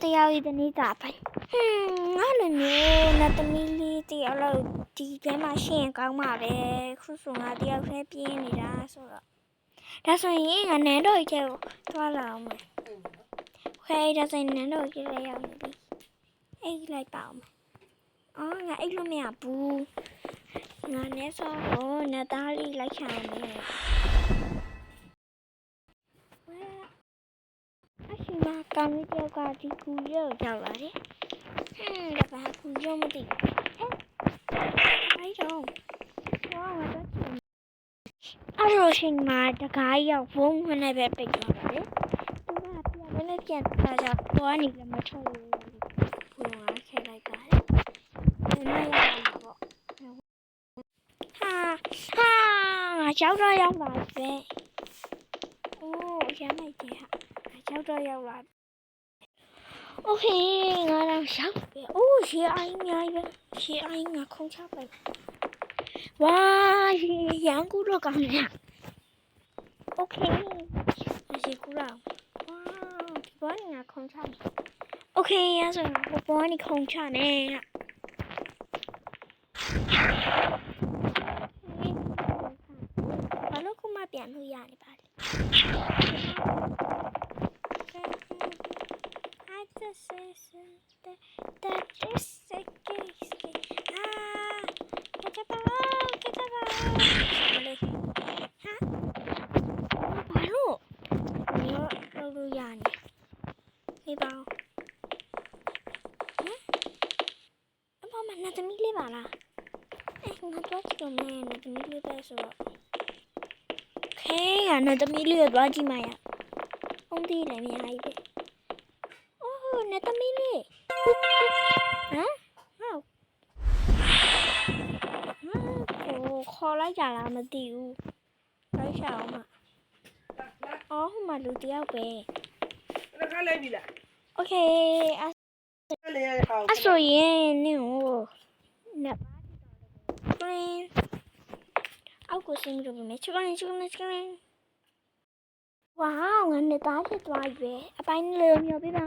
တရားရည်တနေ့တာပဲငါလည်းမျိုးနဲ့သမီးလေးတယောက်လောက်ဒီထဲမှာရှင်းကောင်းမှာပဲခုဆိုငါတယောက်တည်းပြင်းနေတာဆိုတော့ဒါဆိုရင်ငါနန်းတော်ကြီးကိုသွားလာအောင်မယ်ခဲဒါဆိုရင်နန်းတော်ကြီးလည်းရောက်နေပြီအိတ်လိုက်ပါအောင်အော်ငါအိတ်လို့မရဘူးငါနဲ့ဆောကိုနတ်သားလေးလိုက်ချင်တယ်အရှိမကောင်းတဲ့ယောက်ကဒီကူရောရောက်လာတယ်ဒါပါကူရောမသိအဲ့တော့ဝါငါတော့အဲ့လိုရှင်မှာတကားရောက်ဘုံမနဲ့ပဲပိတ်သွားတယ်သူကပြန်လည်းပြန်သွားကြပေါ်နေလည်းမထွက်လို့ဘုံကခဲလိုက်ပါတယ်ဒီမှာရောက်လာပေါ့ဟာငါကြောက်တော့ရောက်လာပဲအိုးရမ်းလိုက်တယ်ဟာကြောက်တော့ရောက်လာโอเคငါတော့ရောက်ပြီအိုးရေအိုင်းအများကြီးပဲရေအိုင်းငါခုံချပဲဝါရေရန်ကူတော့ကောင်းနေโอเคရေကူတော့ဝါဒီဘောငါခုံချโอเคအဲ့ဆိုဘောနေခုံချနေဘာလို့ခုမှပြန်လို့ရနေပါလဲ那怎么哩吧啦？哎，那多几个咩？那怎么哩在说？嘿呀，那怎么哩多几嘛呀？红的来面还一点。哦，那怎么哩？啊？好。我考了家啦，没丢。来小嘛。哦，嘛录掉呗。那看来比了。 OK 啊。所以你我那。Green. I'll go see me over me. Chicken. Wow, and the dad is right there. I find little baby.